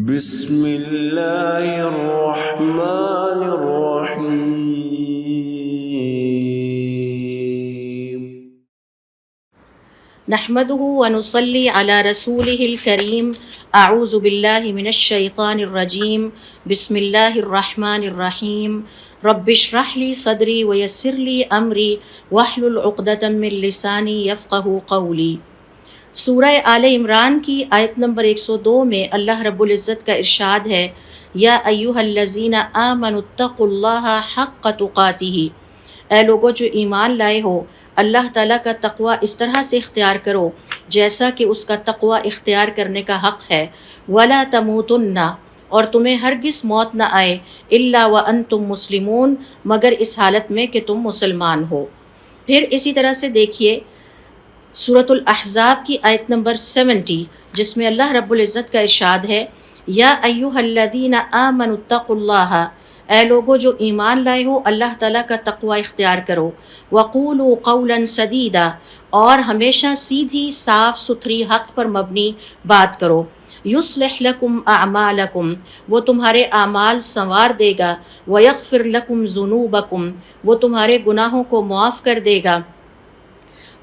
بسم اللہ الرحمن الرحیم نحمده ونصلي على رسوله الكريم اعوذ باللہ من الشیطان الرجیم بسم اللہ الرحمن الرحیم رب اشرح لي صدری ویسر لي امری واحلل عقدۃ من لسانی یفقهوا قولی۔ سورہ آل عمران کی آیت نمبر 102 میں اللہ رب العزت کا ارشاد ہے، یا ایھا الذین آمنوا اتقوا اللہ حق تقاتہ، اے لوگو جو ایمان لائے ہو اللہ تعالیٰ کا تقوی اس طرح سے اختیار کرو جیسا کہ اس کا تقوی اختیار کرنے کا حق ہے، ولا تموتن، اور تمہیں ہرگز موت نہ آئے، الا وانتم مسلمون، مگر اس حالت میں کہ تم مسلمان ہو۔ پھر اسی طرح سے دیکھیے سورۃ الاحزاب کی آیت نمبر 70 جس میں اللہ رب العزت کا ارشاد ہے، یا ایھا الذین آمنوا اتقوا اللہ، اے لوگو جو ایمان لائے ہو اللہ تعالیٰ کا تقوی اختیار کرو، وقولوا قولا سدیدا، اور ہمیشہ سیدھی صاف ستھری حق پر مبنی بات کرو، یصلح لکم اعمالکم، وہ تمہارے اعمال سنوار دے گا، ویغفر لکم ذنوبکم، وہ تمہارے گناہوں کو معاف کر دے گا،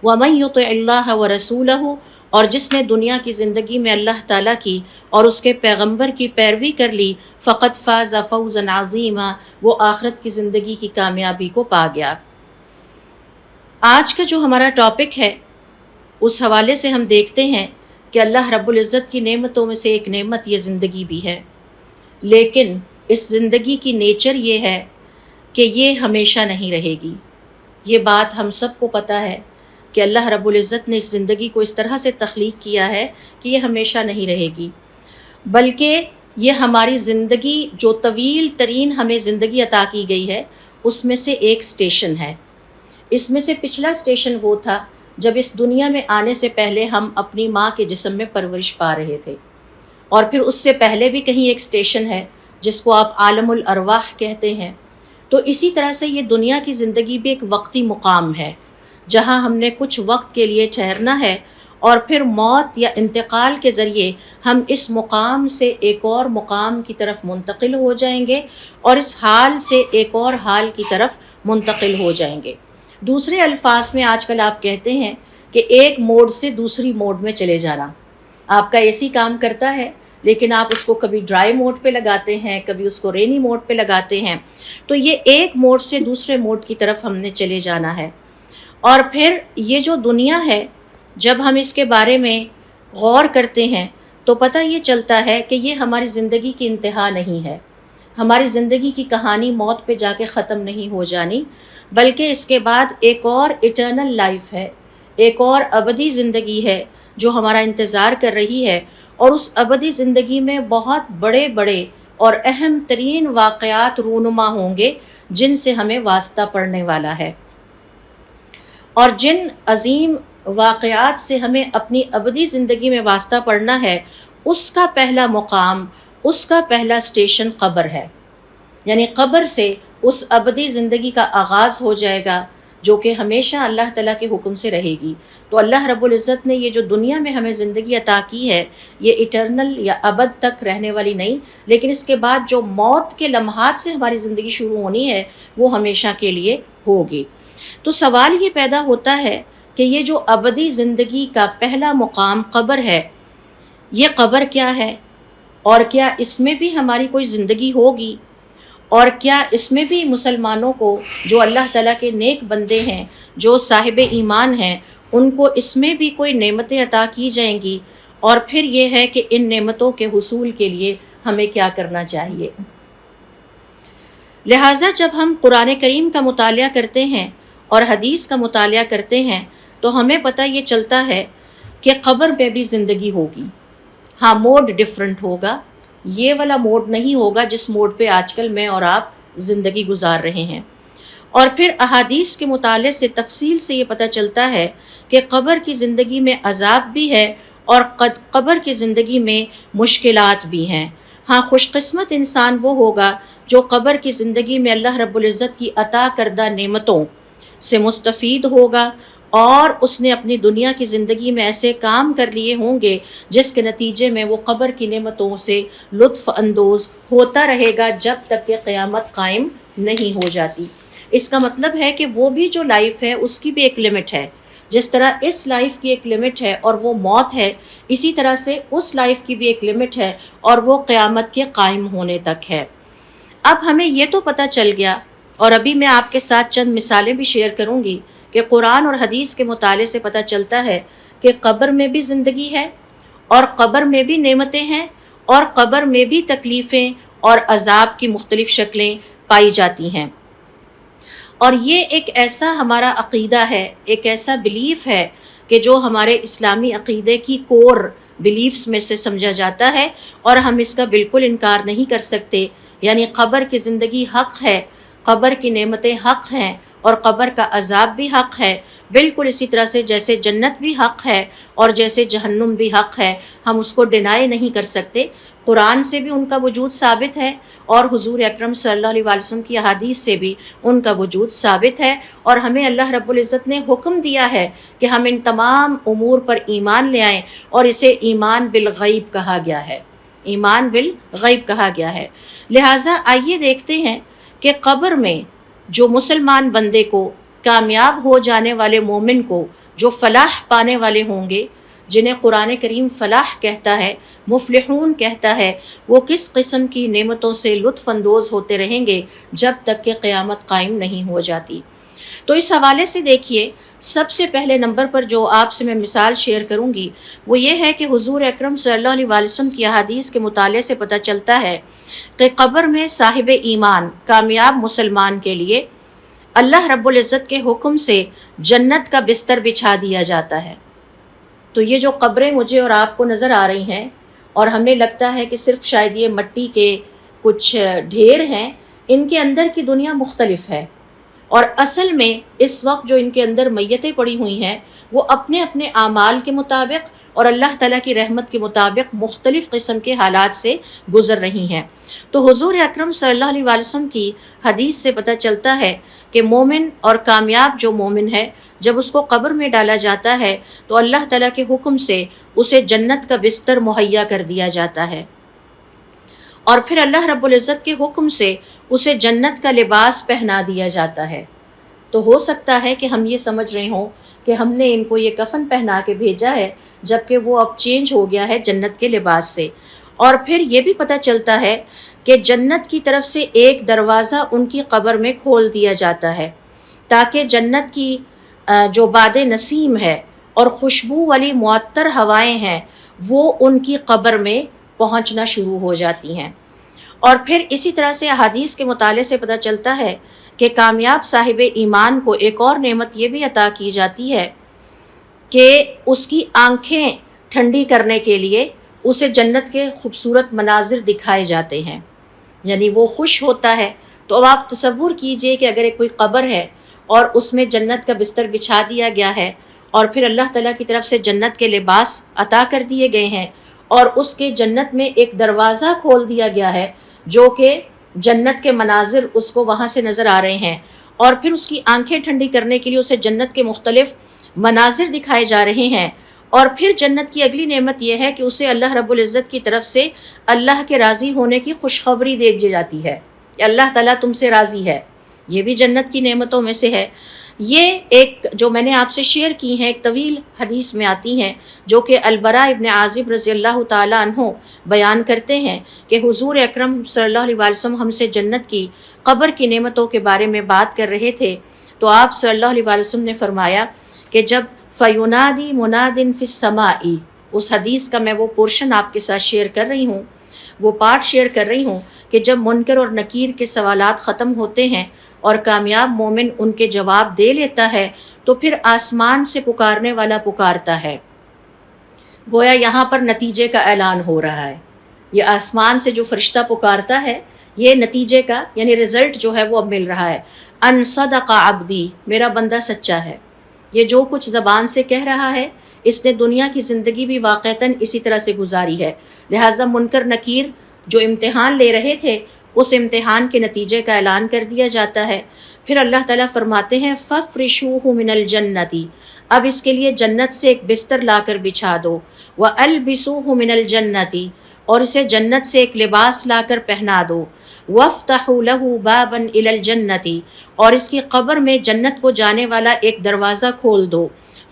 وَمَن يُطِعِ اللَّهَ وَرَسُولَهُ، اور جس نے دنیا کی زندگی میں اللہ تعالیٰ کی اور اس کے پیغمبر کی پیروی کر لی، فقط فاز فوزا عظیما، وہ آخرت کی زندگی کی کامیابی کو پا گیا۔ آج کا جو ہمارا ٹاپک ہے اس حوالے سے ہم دیکھتے ہیں کہ اللہ رب العزت کی نعمتوں میں سے ایک نعمت یہ زندگی بھی ہے، لیکن اس زندگی کی نیچر یہ ہے کہ یہ ہمیشہ نہیں رہے گی۔ یہ بات ہم سب کو پتہ ہے کہ اللہ رب العزت نے اس زندگی کو اس طرح سے تخلیق کیا ہے کہ یہ ہمیشہ نہیں رہے گی، بلکہ یہ ہماری زندگی جو طویل ترین ہمیں زندگی عطا کی گئی ہے اس میں سے ایک سٹیشن ہے۔ اس میں سے پچھلا سٹیشن وہ تھا جب اس دنیا میں آنے سے پہلے ہم اپنی ماں کے جسم میں پرورش پا رہے تھے، اور پھر اس سے پہلے بھی کہیں ایک سٹیشن ہے جس کو آپ عالم الارواح کہتے ہیں۔ تو اسی طرح سے یہ دنیا کی زندگی بھی ایک وقتی مقام ہے جہاں ہم نے کچھ وقت کے لیے ٹھہرنا ہے، اور پھر موت یا انتقال کے ذریعے ہم اس مقام سے ایک اور مقام کی طرف منتقل ہو جائیں گے، اور اس حال سے ایک اور حال کی طرف منتقل ہو جائیں گے۔ دوسرے الفاظ میں آج کل آپ کہتے ہیں کہ ایک موڈ سے دوسری موڈ میں چلے جانا۔ آپ کا اے سی کام کرتا ہے لیکن آپ اس کو کبھی ڈرائی موڈ پہ لگاتے ہیں، کبھی اس کو رینی موڈ پہ لگاتے ہیں، تو یہ ایک موڈ سے دوسرے موڈ کی طرف ہم نے چلے جانا ہے۔ اور پھر یہ جو دنیا ہے جب ہم اس کے بارے میں غور کرتے ہیں تو پتہ یہ چلتا ہے کہ یہ ہماری زندگی کی انتہا نہیں ہے، ہماری زندگی کی کہانی موت پہ جا کے ختم نہیں ہو جانی، بلکہ اس کے بعد ایک اور ایٹرنل لائف ہے، ایک اور ابدی زندگی ہے جو ہمارا انتظار کر رہی ہے، اور اس ابدی زندگی میں بہت بڑے بڑے اور اہم ترین واقعات رونما ہوں گے جن سے ہمیں واسطہ پڑنے والا ہے، اور جن عظیم واقعات سے ہمیں اپنی ابدی زندگی میں واسطہ پڑنا ہے اس کا پہلا مقام، اس کا پہلا سٹیشن قبر ہے۔ یعنی قبر سے اس ابدی زندگی کا آغاز ہو جائے گا جو کہ ہمیشہ اللہ تعالیٰ کے حکم سے رہے گی۔ تو اللہ رب العزت نے یہ جو دنیا میں ہمیں زندگی عطا کی ہے یہ ایٹرنل یا ابد تک رہنے والی نہیں، لیکن اس کے بعد جو موت کے لمحات سے ہماری زندگی شروع ہونی ہے وہ ہمیشہ کے لیے ہوگی۔ تو سوال یہ پیدا ہوتا ہے کہ یہ جو ابدی زندگی کا پہلا مقام قبر ہے، یہ قبر کیا ہے، اور کیا اس میں بھی ہماری کوئی زندگی ہوگی، اور کیا اس میں بھی مسلمانوں کو جو اللہ تعالیٰ کے نیک بندے ہیں، جو صاحب ایمان ہیں، ان کو اس میں بھی کوئی نعمتیں عطا کی جائیں گی، اور پھر یہ ہے کہ ان نعمتوں کے حصول کے لیے ہمیں کیا کرنا چاہیے۔ لہٰذا جب ہم قرآن کریم کا مطالعہ کرتے ہیں اور حدیث کا مطالعہ کرتے ہیں تو ہمیں پتہ یہ چلتا ہے کہ قبر میں بھی زندگی ہوگی۔ ہاں، موڈ ڈیفرنٹ ہوگا، یہ والا موڈ نہیں ہوگا جس موڈ پہ آج کل میں اور آپ زندگی گزار رہے ہیں۔ اور پھر احادیث کے مطالعے سے تفصیل سے یہ پتہ چلتا ہے کہ قبر کی زندگی میں عذاب بھی ہے اور قبر کی زندگی میں مشکلات بھی ہیں۔ ہاں، خوش قسمت انسان وہ ہوگا جو قبر کی زندگی میں اللہ رب العزت کی عطا کردہ نعمتوں سے مستفید ہوگا، اور اس نے اپنی دنیا کی زندگی میں ایسے کام کر لیے ہوں گے جس کے نتیجے میں وہ قبر کی نعمتوں سے لطف اندوز ہوتا رہے گا جب تک کہ قیامت قائم نہیں ہو جاتی۔ اس کا مطلب ہے کہ وہ بھی جو لائف ہے اس کی بھی ایک لمٹ ہے، جس طرح اس لائف کی ایک لمٹ ہے اور وہ موت ہے، اسی طرح سے اس لائف کی بھی ایک لمٹ ہے اور وہ قیامت کے قائم ہونے تک ہے۔ اب ہمیں یہ تو پتہ چل گیا، اور ابھی میں آپ کے ساتھ چند مثالیں بھی شیئر کروں گی کہ قرآن اور حدیث کے مطالعے سے پتہ چلتا ہے کہ قبر میں بھی زندگی ہے اور قبر میں بھی نعمتیں ہیں اور قبر میں بھی تکلیفیں اور عذاب کی مختلف شکلیں پائی جاتی ہیں۔ اور یہ ایک ایسا ہمارا عقیدہ ہے، ایک ایسا بلیف ہے کہ جو ہمارے اسلامی عقیدے کی کور بلیفز میں سے سمجھا جاتا ہے اور ہم اس کا بالکل انکار نہیں کر سکتے۔ یعنی قبر کی زندگی حق ہے، قبر کی نعمتیں حق ہیں اور قبر کا عذاب بھی حق ہے، بالکل اسی طرح سے جیسے جنت بھی حق ہے اور جیسے جہنم بھی حق ہے، ہم اس کو ڈینائی نہیں کر سکتے۔ قرآن سے بھی ان کا وجود ثابت ہے اور حضور اکرم صلی اللہ علیہ وسلم کی احادیث سے بھی ان کا وجود ثابت ہے، اور ہمیں اللہ رب العزت نے حکم دیا ہے کہ ہم ان تمام امور پر ایمان لے آئیں، اور اسے ایمان بالغیب کہا گیا ہے، ایمان بالغیب کہا گیا ہے۔ لہٰذا آئیے دیکھتے ہیں کہ قبر میں جو مسلمان بندے کو، کامیاب ہو جانے والے مومن کو، جو فلاح پانے والے ہوں گے، جنہیں قرآن کریم فلاح کہتا ہے، مفلحون کہتا ہے، وہ کس قسم کی نعمتوں سے لطف اندوز ہوتے رہیں گے جب تک کہ قیامت قائم نہیں ہو جاتی۔ تو اس حوالے سے دیکھیے، سب سے پہلے نمبر پر جو آپ سے میں مثال شیئر کروں گی وہ یہ ہے کہ حضور اکرم صلی اللہ علیہ وسلم کی احادیث کے مطالعے سے پتہ چلتا ہے کہ قبر میں صاحب ایمان، کامیاب مسلمان کے لیے اللہ رب العزت کے حکم سے جنت کا بستر بچھا دیا جاتا ہے۔ تو یہ جو قبریں مجھے اور آپ کو نظر آ رہی ہیں اور ہمیں لگتا ہے کہ صرف شاید یہ مٹی کے کچھ ڈھیر ہیں، ان کے اندر کی دنیا مختلف ہے، اور اصل میں اس وقت جو ان کے اندر میتیں پڑی ہوئی ہیں وہ اپنے اپنے اعمال کے مطابق اور اللہ تعالیٰ کی رحمت کے مطابق مختلف قسم کے حالات سے گزر رہی ہیں۔ تو حضور اکرم صلی اللہ علیہ وسلم کی حدیث سے پتہ چلتا ہے کہ مومن اور کامیاب جو مومن ہے، جب اس کو قبر میں ڈالا جاتا ہے تو اللہ تعالیٰ کے حکم سے اسے جنت کا بستر مہیا کر دیا جاتا ہے، اور پھر اللہ رب العزت کے حکم سے اسے جنت کا لباس پہنا دیا جاتا ہے۔ تو ہو سکتا ہے کہ ہم یہ سمجھ رہے ہوں کہ ہم نے ان کو یہ کفن پہنا کے بھیجا ہے، جبکہ وہ اب چینج ہو گیا ہے جنت کے لباس سے۔ اور پھر یہ بھی پتہ چلتا ہے کہ جنت کی طرف سے ایک دروازہ ان کی قبر میں کھول دیا جاتا ہے تاکہ جنت کی جو باد نسیم ہے اور خوشبو والی معطر ہوائیں ہیں وہ ان کی قبر میں پہنچنا شروع ہو جاتی ہیں۔ اور پھر اسی طرح سے احادیث کے مطالعے سے پتہ چلتا ہے کہ کامیاب صاحب ایمان کو ایک اور نعمت یہ بھی عطا کی جاتی ہے کہ اس کی آنکھیں ٹھنڈی کرنے کے لیے اسے جنت کے خوبصورت مناظر دکھائے جاتے ہیں، یعنی وہ خوش ہوتا ہے۔ تو اب آپ تصور کیجئے کہ اگر ایک کوئی قبر ہے اور اس میں جنت کا بستر بچھا دیا گیا ہے اور پھر اللہ تعالیٰ کی طرف سے جنت کے لباس عطا کر دیے گئے ہیں اور اس کے جنت میں ایک دروازہ کھول دیا گیا ہے جو کہ جنت کے مناظر اس کو وہاں سے نظر آ رہے ہیں، اور پھر اس کی آنکھیں ٹھنڈی کرنے کے لیے اسے جنت کے مختلف مناظر دکھائے جا رہے ہیں، اور پھر جنت کی اگلی نعمت یہ ہے کہ اسے اللہ رب العزت کی طرف سے اللہ کے راضی ہونے کی خوشخبری دے دی جاتی ہے کہ اللہ تعالیٰ تم سے راضی ہے۔ یہ بھی جنت کی نعمتوں میں سے ہے۔ یہ ایک جو میں نے آپ سے شیئر کی ہیں ایک طویل حدیث میں آتی ہیں جو کہ البراء ابن عازب رضی اللہ تعالیٰ عنہ بیان کرتے ہیں کہ حضور اکرم صلی اللہ علیہ وسلم ہم سے جنت کی قبر کی نعمتوں کے بارے میں بات کر رہے تھے، تو آپ صلی اللہ علیہ وسلم نے فرمایا کہ جب فَيُنَادِي مُنَادٍ فِي السَّمَاءِ، اس حدیث کا میں وہ پورشن آپ کے ساتھ شیئر کر رہی ہوں، وہ پارٹ شیئر کر رہی ہوں کہ جب منکر اور نکیر کے سوالات ختم ہوتے ہیں اور کامیاب مومن ان کے جواب دے لیتا ہے تو پھر آسمان سے پکارنے والا پکارتا ہے، گویا یہاں پر نتیجے کا اعلان ہو رہا ہے۔ یہ آسمان سے جو فرشتہ پکارتا ہے یہ نتیجے کا یعنی رزلٹ جو ہے وہ اب مل رہا ہے۔ ان صدق عبدی، میرا بندہ سچا ہے، یہ جو کچھ زبان سے کہہ رہا ہے اس نے دنیا کی زندگی بھی واقعتاً اسی طرح سے گزاری ہے، لہٰذا منکر نکیر جو امتحان لے رہے تھے اس امتحان کے نتیجے کا اعلان کر دیا جاتا ہے۔ پھر اللہ تعالیٰ فرماتے ہیں فَافْرِشُوهُ مِنَ الْجَنَّةِ، اب اس کے لیے جنت سے ایک بستر لا کر بچھا دو، وَأَلْبِسُوهُ مِنَ الْجَنَّةِ، اور اسے جنت سے ایک لباس لا کر پہنا دو، وَافْتَحُوا لَهُ بَابًا إِلَى الْجَنَّةِ، اور اس کی قبر میں جنت کو جانے والا ایک دروازہ کھول دو،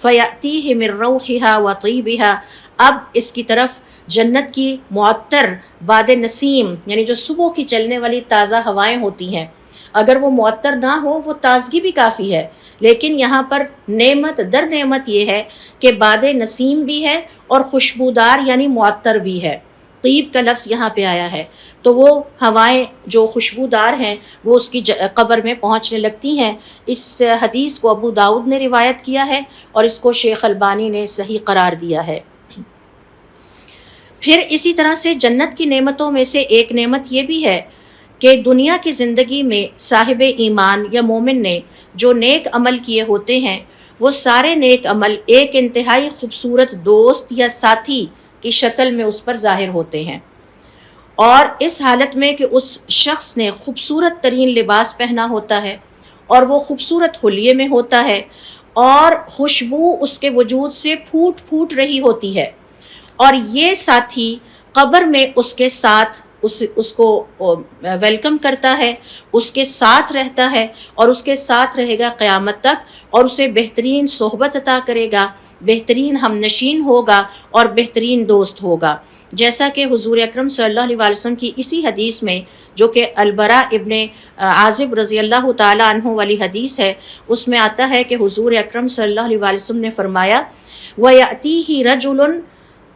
فَيَأْتِيهِ مِن رَوْحِهَا وَطِيبِهَا، اب اس کی طرف جنت کی معطر باد نسیم یعنی جو صبح کی چلنے والی تازہ ہوائیں ہوتی ہیں، اگر وہ معطر نہ ہو وہ تازگی بھی کافی ہے، لیکن یہاں پر نعمت در نعمت یہ ہے کہ باد نسیم بھی ہے اور خوشبودار یعنی معطر بھی ہے۔ طیب کا لفظ یہاں پہ آیا ہے، تو وہ ہوائیں جو خوشبودار ہیں وہ اس کی قبر میں پہنچنے لگتی ہیں۔ اس حدیث کو ابو داؤد نے روایت کیا ہے اور اس کو شیخ البانی نے صحیح قرار دیا ہے۔ پھر اسی طرح سے جنت کی نعمتوں میں سے ایک نعمت یہ بھی ہے کہ دنیا کی زندگی میں صاحب ایمان یا مومن نے جو نیک عمل کیے ہوتے ہیں، وہ سارے نیک عمل ایک انتہائی خوبصورت دوست یا ساتھی کی شکل میں اس پر ظاہر ہوتے ہیں، اور اس حالت میں کہ اس شخص نے خوبصورت ترین لباس پہنا ہوتا ہے اور وہ خوبصورت حلیے میں ہوتا ہے اور خوشبو اس کے وجود سے پھوٹ پھوٹ رہی ہوتی ہے، اور یہ ساتھی قبر میں اس کے ساتھ اس کو ویلکم کرتا ہے، اس کے ساتھ رہتا ہے اور اس کے ساتھ رہے گا قیامت تک، اور اسے بہترین صحبت عطا کرے گا، بہترین ہم نشین ہوگا اور بہترین دوست ہوگا۔ جیسا کہ حضور اکرم صلی اللہ علیہ وسلم کی اسی حدیث میں جو کہ البراء ابن عازب رضی اللہ تعالیٰ عنہ والی حدیث ہے، اس میں آتا ہے کہ حضور اکرم صلی اللہ علیہ وسلم نے فرمایا وَيَأْتِيهِ رَجُلٌ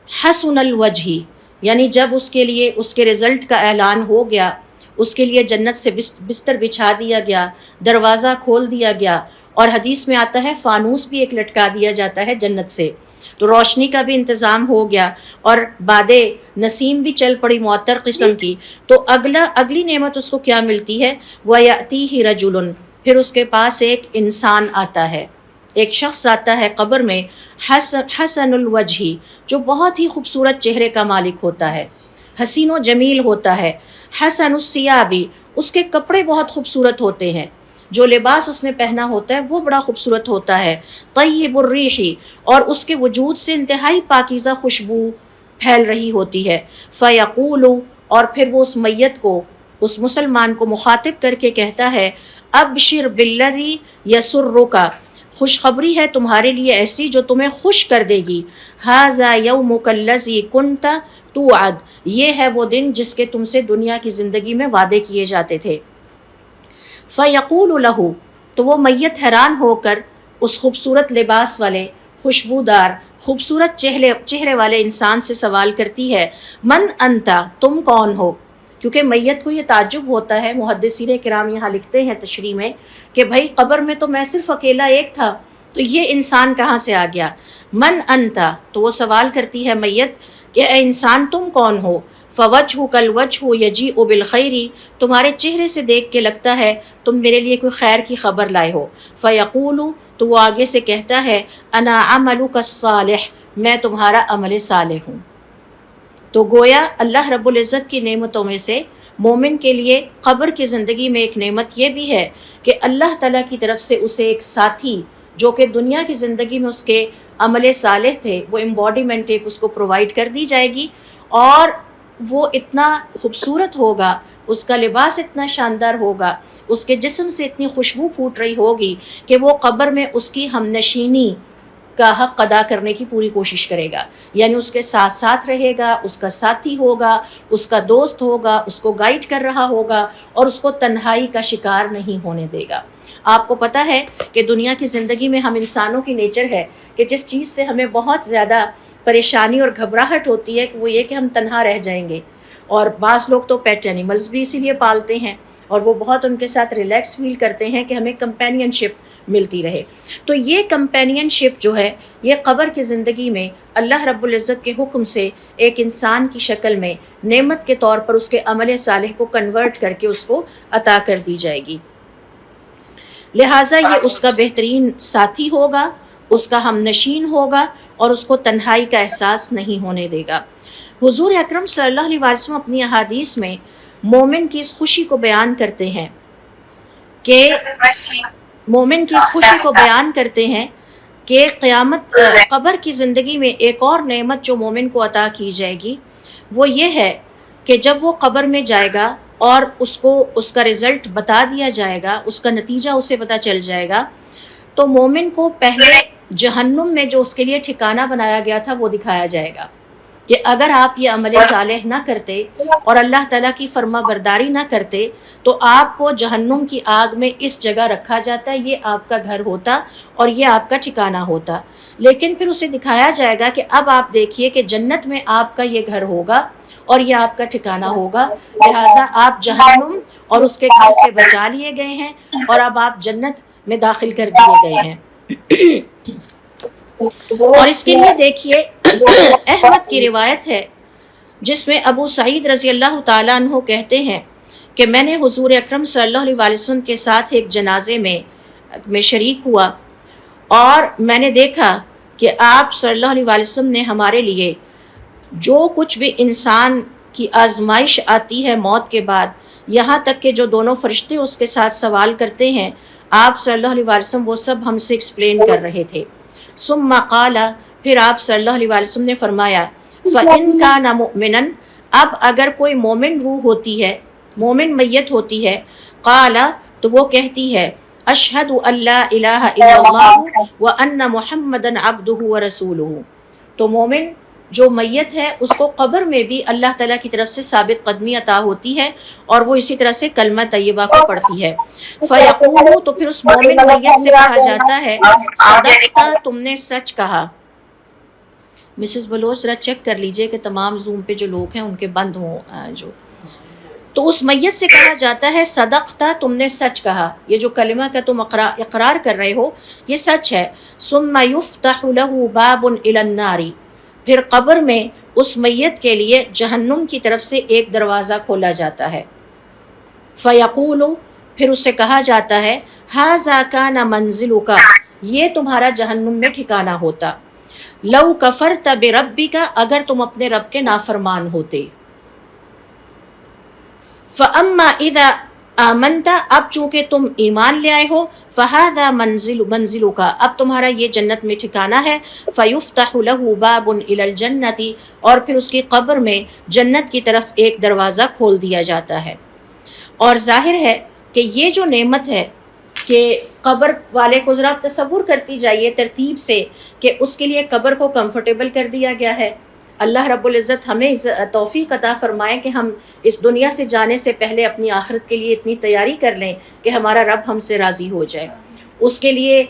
حسن الوجہ، یعنی جب اس کے لیے اس کے رزلٹ کا اعلان ہو گیا، اس کے لیے جنت سے بستر بچھا دیا گیا، دروازہ کھول دیا گیا، اور حدیث میں آتا ہے فانوس بھی ایک لٹکا دیا جاتا ہے جنت سے، تو روشنی کا بھی انتظام ہو گیا اور باد نسیم بھی چل پڑی معطر قسم کی، تو اگلی نعمت اس کو کیا ملتی ہے؟ وَيَأْتِيهِ رَجُلٌ، پھر اس کے پاس ایک انسان آتا ہے، ایک شخص آتا ہے قبر میں، حسن الوجہ، جو بہت ہی خوبصورت چہرے کا مالک ہوتا ہے، حسین و جمیل ہوتا ہے، حسن الثیاب، اس کے کپڑے بہت خوبصورت ہوتے ہیں، جو لباس اس نے پہنا ہوتا ہے وہ بڑا خوبصورت ہوتا ہے، طیب الریح، اور اس کے وجود سے انتہائی پاکیزہ خوشبو پھیل رہی ہوتی ہے، فیقول، اور پھر وہ اس میت کو، اس مسلمان کو مخاطب کر کے کہتا ہے ابشر بالذی یسرک، خوشخبری ہے تمہارے لیے ایسی جو تمہیں خوش کر دے گی، ھذا یومک الذی کنت توعد، یہ ہے وہ دن جس کے تم سے دنیا کی زندگی میں وعدے کیے جاتے تھے۔ فیقول لہ، تو وہ میت حیران ہو کر اس خوبصورت لباس والے، خوشبودار، خوبصورت چہرے والے انسان سے سوال کرتی ہے من انتا، تم کون ہو؟ کیونکہ میت کو یہ تعجب ہوتا ہے، محدثین کرام یہاں لکھتے ہیں تشریح میں کہ بھائی قبر میں تو میں صرف اکیلا ایک تھا، تو یہ انسان کہاں سے آ گیا؟ من انتا، تو وہ سوال کرتی ہے میت کہ اے انسان تم کون ہو؟ فوجہک الوجہ یجیء بالخیر، تمہارے چہرے سے دیکھ کے لگتا ہے تم میرے لیے کوئی خیر کی خبر لائے ہو۔ فیقول، تو وہ آگے سے کہتا ہے انا عملک الصالح، میں تمہارا عمل صالح ہوں۔ تو گویا اللہ رب العزت کی نعمتوں میں سے مومن کے لیے قبر کی زندگی میں ایک نعمت یہ بھی ہے کہ اللہ تعالیٰ کی طرف سے اسے ایک ساتھی جو کہ دنیا کی زندگی میں اس کے عمل صالح تھے، وہ امبوڈیمنٹ ایک اس کو پرووائڈ کر دی جائے گی، اور وہ اتنا خوبصورت ہوگا، اس کا لباس اتنا شاندار ہوگا، اس کے جسم سے اتنی خوشبو پھوٹ رہی ہوگی کہ وہ قبر میں اس کی ہم نشینی کا حق ادا کرنے کی پوری کوشش کرے گا، یعنی اس کے ساتھ ساتھ رہے گا، اس کا ساتھی ہوگا، اس کا دوست ہوگا، اس کو گائیڈ کر رہا ہوگا، اور اس کو تنہائی کا شکار نہیں ہونے دے گا۔ آپ کو پتہ ہے کہ دنیا کی زندگی میں ہم انسانوں کی نیچر ہے کہ جس چیز سے ہمیں بہت زیادہ پریشانی اور گھبراہٹ ہوتی ہے وہ یہ کہ ہم تنہا رہ جائیں گے، اور بعض لوگ تو پیٹ اینیملز بھی اسی لیے پالتے ہیں، اور وہ بہت ان کے ساتھ ریلیکس فیل کرتے ہیں کہ ہمیں کمپینین شپ ملتی رہے۔ تو یہ کمپینین شپ جو ہے یہ قبر کی زندگی میں اللہ رب العزت کے حکم سے ایک انسان کی شکل میں نعمت کے طور پر اس کے عمل صالح کو کنورٹ کر کے اس کو عطا کر دی جائے گی، لہٰذا یہ اس کا بہترین ساتھی ہوگا، اس کا ہم نشین ہوگا، اور اس کو تنہائی کا احساس نہیں ہونے دے گا۔ حضور اکرم صلی اللہ علیہ وسلم اپنی احادیث میں مومن کی اس خوشی کو بیان کرتے ہیں کہ قیامت قبر کی زندگی میں ایک اور نعمت جو مومن کو عطا کی جائے گی وہ یہ ہے کہ جب وہ قبر میں جائے گا اور اس کو اس کا رزلٹ بتا دیا جائے گا، اس کا نتیجہ اسے پتہ چل جائے گا، تو مومن کو پہلے جہنم میں جو اس کے لیے ٹھکانہ بنایا گیا تھا وہ دکھایا جائے گا کہ اگر آپ یہ عمل صالح نہ کرتے اور اللہ تعالیٰ کی فرما برداری نہ کرتے تو آپ کو جہنم کی آگ میں اس جگہ رکھا جاتا، یہ آپ کا گھر ہوتا اور یہ آپ کا ٹھکانہ ہوتا۔ لیکن پھر اسے دکھایا جائے گا کہ اب آپ دیکھیے کہ جنت میں آپ کا یہ گھر ہوگا اور یہ آپ کا ٹھکانہ ہوگا، لہٰذا آپ جہنم اور اس کے گھر سے بچا لیے گئے ہیں اور اب آپ جنت میں داخل کر دیے گئے ہیں۔ اور اس کے لیے دیکھیے احمد کی روایت ہے جس میں ابو سعید رضی اللہ تعالیٰ عنہ کہتے ہیں کہ میں نے حضور اکرم صلی اللہ علیہ وسلم کے ساتھ ایک جنازے میں شریک ہوا اور میں نے دیکھا کہ آپ صلی اللہ علیہ وسلم نے ہمارے لیے جو کچھ بھی انسان کی آزمائش آتی ہے موت کے بعد، یہاں تک کہ جو دونوں فرشتے اس کے ساتھ سوال کرتے ہیں، آپ صلی اللہ علیہ وسلم وہ سب ہم سے ایکسپلین کر رہے تھے۔ ثم قال، پھر آپ صلی اللہ علیہ وسلم نے فرمایا فَإِن كَانَ مُؤْمِنًا، اب اگر کوئی مومن روح ہوتی ہے، مومن میت ہوتی ہے، قال تو وہ کہتی ہے اشہد ان لا الہ الا اللہ وان محمدًا عبدہ ورسولہ، تو مومن جو میت ہے اس کو قبر میں بھی اللہ تعالیٰ کی طرف سے ثابت قدمی عطا ہوتی ہے اور وہ اسی طرح سے کلمہ طیبہ کو پڑھتی ہے۔ فَيَقُولُ، تو پھر اس مومن میت سے کہا جاتا ہے صدقت، تم نے سچ کہا۔ مسز بلوچ ذرا چیک کر لیجئے کہ تمام زوم پہ جو لوگ ہیں ان کے بند ہوں جو، تو اس میت سے کہا جاتا ہے صدقت، تم نے سچ کہا، یہ جو کلمہ کا تم اقرار کر رہے ہو یہ سچ ہے۔ ثم يفتح له باب الى النار، پھر قبر میں اس میت کے لیے جہنم کی طرف سے ایک دروازہ کھولا جاتا ہے۔ فیقول، پھر اس سے کہا جاتا ہے ھذا کان منزلک، یہ تمہارا جہنم میں ٹھکانہ ہوتا، لو کفرت بربک، اگر تم اپنے رب کے نافرمان ہوتے۔ فاما اذا آمنت، اب چونکہ تم ایمان لے آئے ہو، فہذا منزلک، اب تمہارا یہ جنت میں ٹھکانہ ہے۔ فیفتح له باب الی الجنۃ، اور پھر اس کی قبر میں جنت کی طرف ایک دروازہ کھول دیا جاتا ہے۔ اور ظاہر ہے کہ یہ جو نعمت ہے کہ قبر والے کو ذرا آپ تصور کرتی جائیے ترتیب سے کہ اس کے لیے قبر کو کمفرٹیبل کر دیا گیا ہے۔ اللہ رب العزت ہمیں توفیق عطا فرمائے کہ ہم اس دنیا سے جانے سے پہلے اپنی آخرت کے لیے اتنی تیاری کر لیں کہ ہمارا رب ہم سے راضی ہو جائے۔ اس کے لیے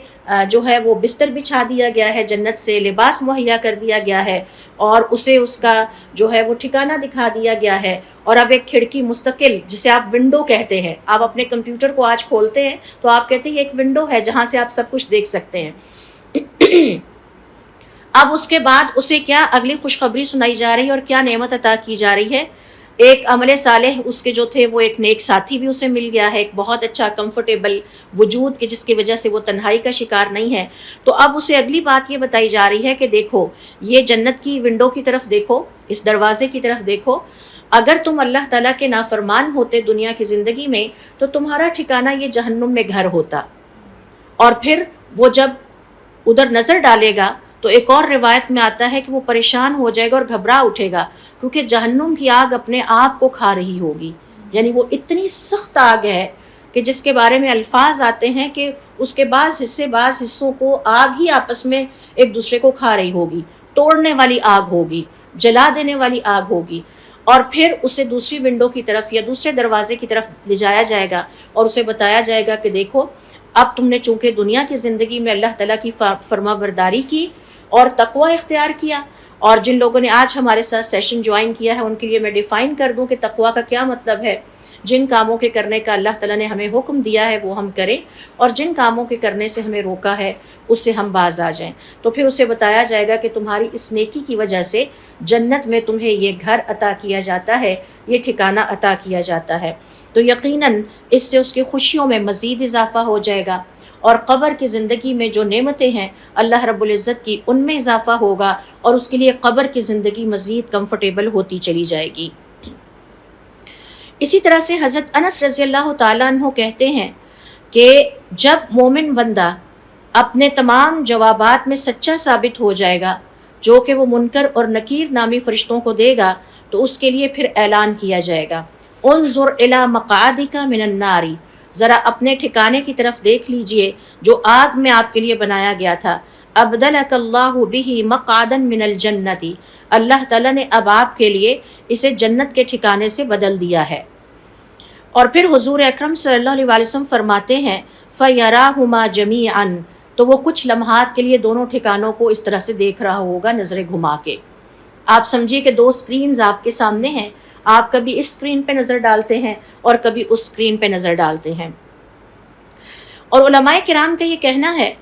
جو ہے وہ بستر بچھا دیا گیا ہے، جنت سے لباس مہیا کر دیا گیا ہے، اور اسے اس کا جو ہے وہ ٹھکانہ دکھا دیا گیا ہے۔ اور اب ایک کھڑکی مستقل، جسے آپ ونڈو کہتے ہیں، آپ اپنے کمپیوٹر کو آج کھولتے ہیں تو آپ کہتے ہیں ایک ونڈو ہے جہاں سے آپ سب کچھ دیکھ سکتے ہیں۔ اب اس کے بعد اسے کیا اگلی خوشخبری سنائی جا رہی ہے اور کیا نعمت عطا کی جا رہی ہے۔ ایک عمل صالح اس کے جو تھے وہ ایک نیک ساتھی بھی اسے مل گیا ہے، ایک بہت اچھا کمفرٹیبل وجود کہ جس کی وجہ سے وہ تنہائی کا شکار نہیں ہے۔ تو اب اسے اگلی بات یہ بتائی جا رہی ہے کہ دیکھو یہ جنت کی ونڈو کی طرف دیکھو، اس دروازے کی طرف دیکھو، اگر تم اللہ تعالیٰ کے نافرمان ہوتے دنیا کی زندگی میں تو تمہارا ٹھکانہ یہ جہنم میں گھر ہوتا۔ اور پھر وہ جب ادھر نظر ڈالے گا تو ایک اور روایت میں آتا ہے کہ وہ پریشان ہو جائے گا اور گھبرا اٹھے گا، کیونکہ جہنم کی آگ اپنے آپ کو کھا رہی ہوگی، یعنی وہ اتنی سخت آگ ہے کہ جس کے بارے میں الفاظ آتے ہیں کہ اس کے بعض حصوں کو آگ ہی آپس میں ایک دوسرے کو کھا رہی ہوگی، توڑنے والی آگ ہوگی، جلا دینے والی آگ ہوگی۔ اور پھر اسے دوسری ونڈو کی طرف یا دوسرے دروازے کی طرف لے جایا جائے گا اور اسے بتایا جائے گا کہ دیکھو اب تم نے چونکہ دنیا کی زندگی میں اللہ تعالیٰ کی فرما برداری کی اور تقوی اختیار کیا، اور جن لوگوں نے آج ہمارے ساتھ سیشن جوائن کیا ہے ان کے لیے میں ڈیفائن کر دوں کہ تقوی کا کیا مطلب ہے۔ جن کاموں کے کرنے کا اللہ تعالیٰ نے ہمیں حکم دیا ہے وہ ہم کریں، اور جن کاموں کے کرنے سے ہمیں روکا ہے اس سے ہم باز آ جائیں۔ تو پھر اسے بتایا جائے گا کہ تمہاری اس نیکی کی وجہ سے جنت میں تمہیں یہ گھر عطا کیا جاتا ہے، یہ ٹھکانہ عطا کیا جاتا ہے۔ تو یقیناً اس سے اس کی خوشیوں میں مزید اضافہ ہو جائے گا، اور قبر کی زندگی میں جو نعمتیں ہیں اللہ رب العزت کی ان میں اضافہ ہوگا، اور اس کے لیے قبر کی زندگی مزید کمفرٹیبل ہوتی چلی جائے گی۔ اسی طرح سے حضرت انس رضی اللہ تعالیٰ عنہ کہتے ہیں کہ جب مومن بندہ اپنے تمام جوابات میں سچا ثابت ہو جائے گا جو کہ وہ منکر اور نکیر نامی فرشتوں کو دے گا تو اس کے لیے پھر اعلان کیا جائے گا، انظر الی مقعدک من النار، ذرا اپنے ٹھکانے کی طرف دیکھ لیجئے جو آگ میں آپ کے لیے بنایا گیا تھا، ابدلک اللہ بہ مقعدا من الجنۃ، اللہ تعالیٰ نے اب آپ کے لیے اسے جنت کے ٹھکانے سے بدل دیا ہے۔ اور پھر حضور اکرم صلی اللہ علیہ وسلم فرماتے ہیں فَيَرَاهُمَا جَمِيعًا، تو وہ کچھ لمحات کے لیے دونوں ٹھکانوں کو اس طرح سے دیکھ رہا ہوگا نظریں گھما کے۔ آپ سمجھیے کہ دو سکرینز آپ کے سامنے ہیں، آپ کبھی اس سکرین پہ نظر ڈالتے ہیں اور کبھی اس سکرین پہ نظر ڈالتے ہیں۔ اور علماء کرام کا یہ کہنا ہے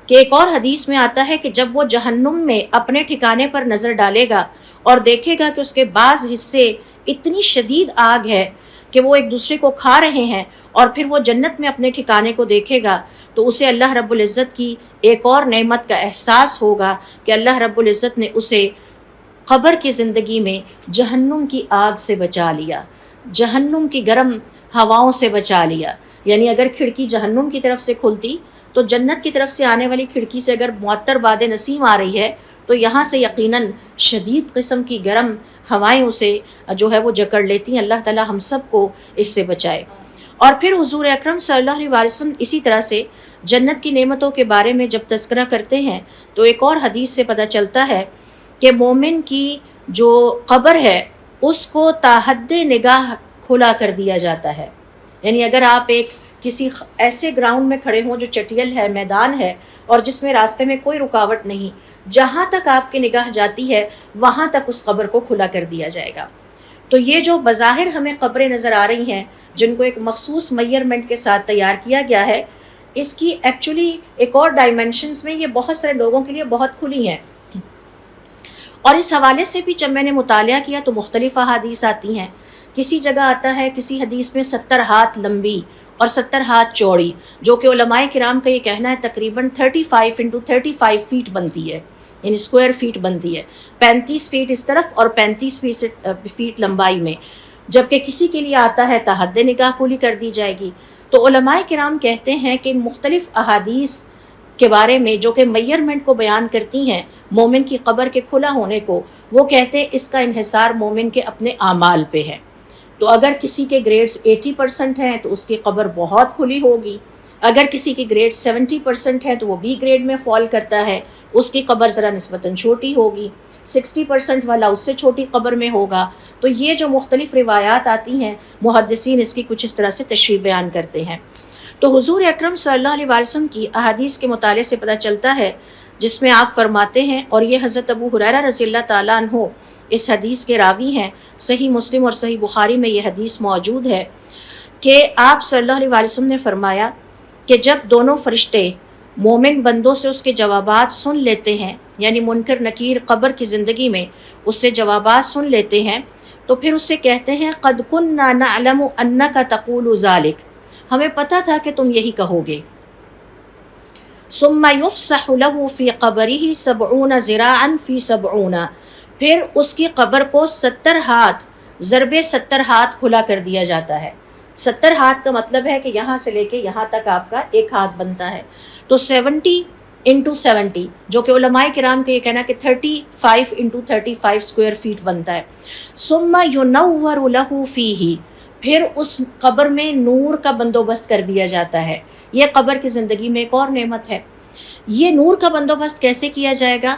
کہ ایک اور حدیث میں آتا ہے کہ جب وہ جہنم میں اپنے ٹھکانے پر نظر ڈالے گا اور دیکھے گا کہ اس کے بعض حصے اتنی شدید آگ ہے کہ وہ ایک دوسرے کو کھا رہے ہیں، اور پھر وہ جنت میں اپنے ٹھکانے کو دیکھے گا تو اسے اللہ رب العزت کی ایک اور نعمت کا احساس ہوگا کہ اللہ رب العزت نے اسے قبر کی زندگی میں جہنم کی آگ سے بچا لیا، جہنم کی گرم ہواؤں سے بچا لیا۔ یعنی اگر کھڑکی جہنم کی طرف سے کھلتی تو جنت کی طرف سے آنے والی کھڑکی سے اگر معطر باد نسیم آ رہی ہے تو یہاں سے یقیناً شدید قسم کی گرم ہوائیں اسے جو ہے وہ جکڑ لیتی ہیں۔ اللہ تعالی ہم سب کو اس سے بچائے۔ اور پھر حضور اکرم صلی اللہ علیہ وسلم اسی طرح سے جنت کی نعمتوں کے بارے میں جب تذکرہ کرتے ہیں تو ایک اور حدیث سے پتہ چلتا ہے کہ مومن کی جو قبر ہے اس کو تا حد نگاہ کھلا کر دیا جاتا ہے۔ یعنی اگر آپ ایک کسی ایسے گراؤنڈ میں کھڑے ہوں جو چٹیل ہے، میدان ہے، اور جس میں راستے میں کوئی رکاوٹ نہیں، جہاں تک آپ کی نگاہ جاتی ہے وہاں تک اس قبر کو کھلا کر دیا جائے گا۔ تو یہ جو بظاہر ہمیں قبریں نظر آ رہی ہیں جن کو ایک مخصوص میئرمنٹ کے ساتھ تیار کیا گیا ہے، اس کی ایکچولی ایک اور ڈائمنشنز میں یہ بہت سارے لوگوں کے لیے بہت کھلی ہیں۔ اور اس حوالے سے بھی جب میں نے مطالعہ کیا تو مختلف احادیث آتی ہیں۔ کسی جگہ آتا ہے کسی حدیث میں 70 ہاتھ لمبی اور 70 ہاتھ چوڑی، جو کہ علماء کرام کا یہ کہنا ہے تقریباً 35 انٹو 35 فیٹ بنتی ہے، یعنی اسکوائر فیٹ بنتی ہے، 35 فیٹ اس طرف اور 35 فیٹ لمبائی میں، جبکہ کسی کے لیے آتا ہے تا حد نگاہ کھلی کر دی جائے گی۔ تو علماء کرام کہتے ہیں کہ ان مختلف احادیث کے بارے میں جو کہ میئرمنٹ کو بیان کرتی ہیں مومن کی قبر کے کھلا ہونے کو، وہ کہتے ہیں اس کا انحصار مومن کے اپنے اعمال پہ ہے۔ تو اگر کسی کے گریڈز 80% ہیں تو اس کی قبر بہت کھلی ہوگی، اگر کسی کی گریڈ 70% ہے تو وہ بی گریڈ میں فال کرتا ہے، اس کی قبر ذرا نسبتاً چھوٹی ہوگی، 60% والا اس سے چھوٹی قبر میں ہوگا۔ تو یہ جو مختلف روایات آتی ہیں محدثین اس کی کچھ اس طرح سے تشریح بیان کرتے ہیں۔ تو حضور اکرم صلی اللہ علیہ وسلم کی احادیث کے مطالعے سے پتہ چلتا ہے جس میں آپ فرماتے ہیں، اور یہ حضرت ابو ہریرہ رضی اللہ تعالیٰ عنہ اس حدیث کے راوی ہیں، صحیح مسلم اور صحیح بخاری میں یہ حدیث موجود ہے کہ آپ صلی اللہ علیہ وسلم نے فرمایا کہ جب دونوں فرشتے مومن بندوں سے اس کے جوابات سن لیتے ہیں، یعنی منکر نکیر قبر کی زندگی میں اس سے جوابات سن لیتے ہیں، تو پھر اس سے کہتے ہیں قد كنا نعلم انک تقول ذلك، ہمیں پتہ تھا کہ تم یہی کہو گے۔ ثم يفسح له في قبره 70 ذراعا في 70، پھر اس کی قبر کو 70 ہاتھ ضرب 70 ہاتھ کھلا کر دیا جاتا ہے۔ 70 ہاتھ کا مطلب ہے کہ یہاں سے لے کے یہاں تک آپ کا ایک ہاتھ بنتا ہے، تو 70 انٹو 70، جو کہ علماء کرام کا یہ کہنا کہ 35 انٹو 35 اسکوائر فیٹ بنتا ہے۔ ثم ينور له فيه، پھر اس قبر میں نور کا بندوبست کر دیا جاتا ہے۔ یہ قبر کی زندگی میں ایک اور نعمت ہے۔ یہ نور کا بندوبست کیسے کیا جائے گا؟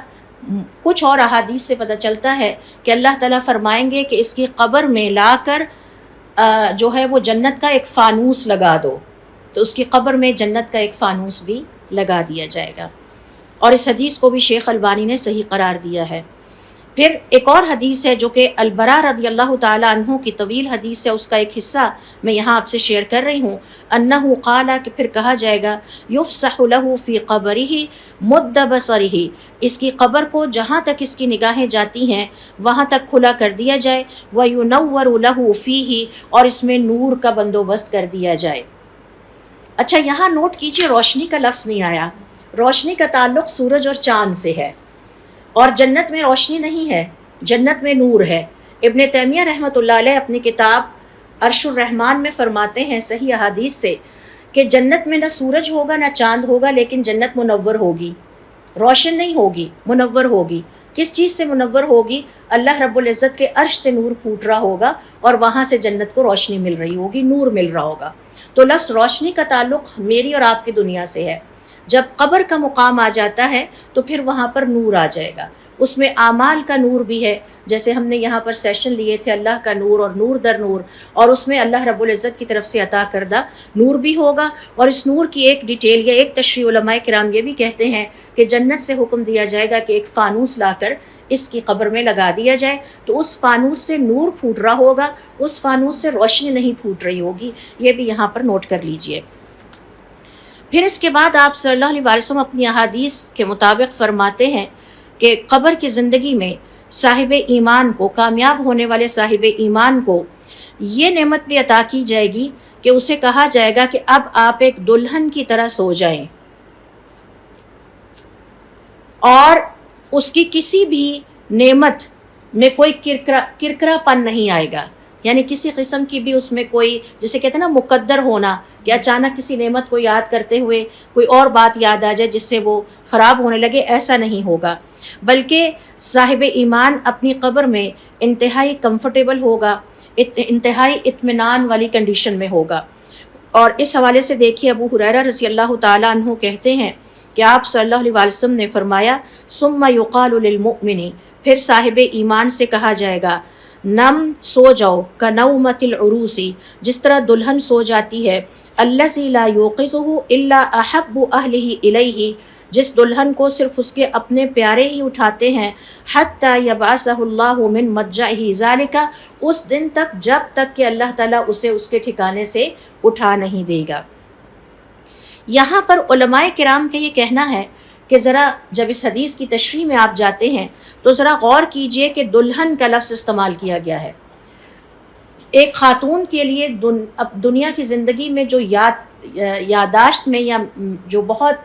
کچھ اور احادیث سے پتہ چلتا ہے کہ اللہ تعالیٰ فرمائیں گے کہ اس کی قبر میں لا کر جو ہے وہ جنت کا ایک فانوس لگا دو، تو اس کی قبر میں جنت کا ایک فانوس بھی لگا دیا جائے گا۔ اور اس حدیث کو بھی شیخ البانی نے صحیح قرار دیا ہے۔ پھر ایک اور حدیث ہے جو کہ البراء رضی اللہ تعالی عنہ کی طویل حدیث ہے، اس کا ایک حصہ میں یہاں آپ سے شیئر کر رہی ہوں۔ انہ قال، کہ پھر کہا جائے گا یفسح له فی قبرہ مد بصرہ، اس کی قبر کو جہاں تک اس کی نگاہیں جاتی ہیں وہاں تک کھلا کر دیا جائے، وینور له فیہ، اور اس میں نور کا بندوبست کر دیا جائے۔ اچھا یہاں نوٹ کیجئے روشنی کا لفظ نہیں آیا، روشنی کا تعلق سورج اور چاند سے ہے، اور جنت میں روشنی نہیں ہے، جنت میں نور ہے۔ ابن تیمیہ رحمۃ اللہ علیہ اپنی کتاب عرش الرحمان میں فرماتے ہیں صحیح احادیث سے کہ جنت میں نہ سورج ہوگا نہ چاند ہوگا، لیکن جنت منور ہوگی، روشن نہیں ہوگی، منور ہوگی۔ کس چیز سے منور ہوگی؟ اللہ رب العزت کے عرش سے نور پھوٹ رہا ہوگا اور وہاں سے جنت کو روشنی مل رہی ہوگی، نور مل رہا ہوگا۔ تو لفظ روشنی کا تعلق میری اور آپ کی دنیا سے ہے۔ جب قبر کا مقام آ جاتا ہے تو پھر وہاں پر نور آ جائے گا، اس میں اعمال کا نور بھی ہے، جیسے ہم نے یہاں پر سیشن لیے تھے اللہ کا نور اور نور در نور، اور اس میں اللہ رب العزت کی طرف سے عطا کردہ نور بھی ہوگا۔ اور اس نور کی ایک ڈیٹیل یا ایک تشریح علماء کرام یہ بھی کہتے ہیں کہ جنت سے حکم دیا جائے گا کہ ایک فانوس لا کر اس کی قبر میں لگا دیا جائے، تو اس فانوس سے نور پھوٹ رہا ہوگا، اس فانوس سے روشنی نہیں پھوٹ رہی ہوگی۔ یہ بھی یہاں پر نوٹ کر لیجئے۔ پھر اس کے بعد آپ صلی اللہ علیہ وسلم اپنی احادیث کے مطابق فرماتے ہیں کہ قبر کی زندگی میں صاحب ایمان کو، کامیاب ہونے والے صاحب ایمان کو یہ نعمت بھی عطا کی جائے گی کہ اسے کہا جائے گا کہ اب آپ ایک دلہن کی طرح سو جائیں، اور اس کی کسی بھی نعمت میں کوئی کرکرا پن نہیں آئے گا، یعنی کسی قسم کی بھی اس میں کوئی، جسے کہتے ہیں نا مقدر ہونا، کہ اچانک کسی نعمت کو یاد کرتے ہوئے کوئی اور بات یاد آ جائے جس سے وہ خراب ہونے لگے، ایسا نہیں ہوگا، بلکہ صاحب ایمان اپنی قبر میں انتہائی کمفرٹیبل ہوگا، انتہائی اطمینان والی کنڈیشن میں ہوگا۔ اور اس حوالے سے دیکھیے ابو ہریرہ رضی اللہ تعالیٰ عنہ کہتے ہیں کہ آپ صلی اللہ علیہ وسلم نے فرمایا ثم یقال للمؤمن، پھر صاحب ایمان سے کہا جائے گا نم، سو جاؤ، کنومت العروس، جس طرح دلہن سو جاتی ہے، الذی لا یوقظہ الا احب اہلہ الیہ، جس دلہن کو صرف اس کے اپنے پیارے ہی اٹھاتے ہیں، حتی یبعثہ اللہ من مضجعہ ذالک، اس دن تک جب تک کہ اللہ تعالیٰ اسے اس کے ٹھکانے سے اٹھا نہیں دے گا۔ یہاں پر علماء کرام کا یہ کہنا ہے کہ ذرا جب اس حدیث کی تشریح میں آپ جاتے ہیں تو ذرا غور کیجئے کہ دلہن کا لفظ استعمال کیا گیا ہے۔ ایک خاتون کے لیے دنیا کی زندگی میں جو یاداشت میں یا جو بہت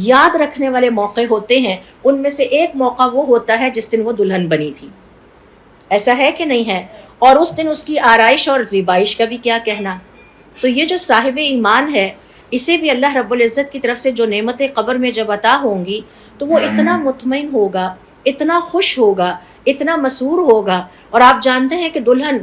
یاد رکھنے والے موقع ہوتے ہیں، ان میں سے ایک موقع وہ ہوتا ہے جس دن وہ دلہن بنی تھی، ایسا ہے کہ نہیں ہے؟ اور اس دن اس کی آرائش اور زیبائش کا بھی کیا کہنا۔ تو یہ جو صاحب ایمان ہے، اسے بھی اللہ رب العزت کی طرف سے جو نعمت قبر میں جب عطا ہوں گی تو وہ اتنا مطمئن ہوگا، اتنا خوش ہوگا، اتنا مسرور ہوگا۔ اور آپ جانتے ہیں کہ دلہن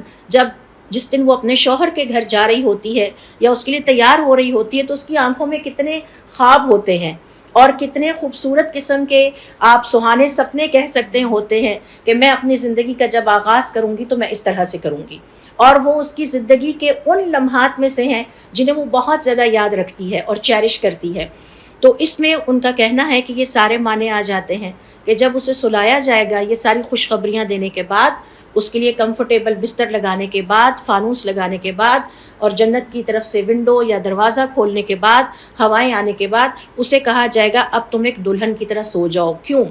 جس دن وہ اپنے شوہر کے گھر جا رہی ہوتی ہے یا اس کے لیے تیار ہو رہی ہوتی ہے تو اس کی آنکھوں میں کتنے خواب ہوتے ہیں اور کتنے خوبصورت قسم کے آپ سہانے سپنے کہہ سکتے ہیں ہوتے ہیں کہ میں اپنی زندگی کا جب آغاز کروں گی تو میں اس طرح سے کروں گی، اور وہ اس کی زندگی کے ان لمحات میں سے ہیں جنہیں وہ بہت زیادہ یاد رکھتی ہے اور چیرش کرتی ہے۔ تو اس میں ان کا کہنا ہے کہ یہ سارے معنی آ جاتے ہیں کہ جب اسے سلایا جائے گا، یہ ساری خوشخبریاں دینے کے بعد، اس کے لیے کمفرٹیبل بستر لگانے کے بعد، فانوس لگانے کے بعد، اور جنت کی طرف سے ونڈو یا دروازہ کھولنے کے بعد، ہوائیں آنے کے بعد، اسے کہا جائے گا اب تم ایک دلہن کی طرح سو جاؤ۔ کیوں؟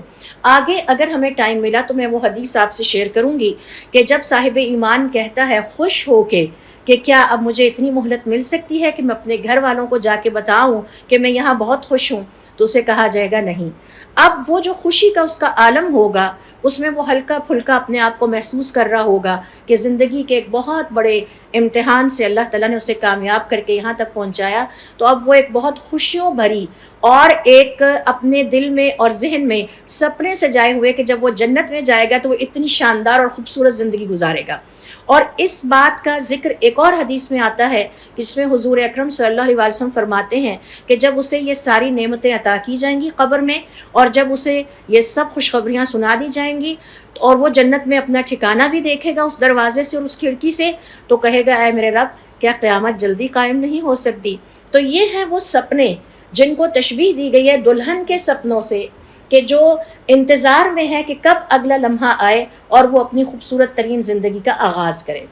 آگے اگر ہمیں ٹائم ملا تو میں وہ حدیث آپ سے شیئر کروں گی کہ جب صاحب ایمان کہتا ہے خوش ہو کے کہ کیا اب مجھے اتنی مہلت مل سکتی ہے کہ میں اپنے گھر والوں کو جا کے بتاؤں کہ میں یہاں بہت خوش ہوں، تو اسے کہا جائے گا نہیں۔ اب وہ جو خوشی کا اس کا عالم ہوگا، اس میں وہ ہلکا پھلکا اپنے آپ کو محسوس کر رہا ہوگا کہ زندگی کے ایک بہت بڑے امتحان سے اللہ تعالیٰ نے اسے کامیاب کر کے یہاں تک پہنچایا، تو اب وہ ایک بہت خوشیوں بھری اور ایک اپنے دل میں اور ذہن میں سپنے سجائے ہوئے کہ جب وہ جنت میں جائے گا تو وہ اتنی شاندار اور خوبصورت زندگی گزارے گا۔ اور اس بات کا ذکر ایک اور حدیث میں آتا ہے جس میں حضور اکرم صلی اللہ علیہ وسلم فرماتے ہیں کہ جب اسے یہ ساری نعمتیں عطا کی جائیں گی قبر میں، اور جب اسے یہ سب خوشخبریاں سنا دی جائیں گی، اور وہ جنت میں اپنا ٹھکانہ بھی دیکھے گا اس دروازے سے اور اس کھڑکی سے، تو کہے گا اے میرے رب، کیا قیامت جلدی قائم نہیں ہو سکتی؟ تو یہ ہیں وہ سپنے جن کو تشبیہ دی گئی ہے دلہن کے سپنوں سے، کہ جو انتظار میں ہے کہ کب اگلا لمحہ آئے اور وہ اپنی خوبصورت ترین زندگی کا آغاز کرے۔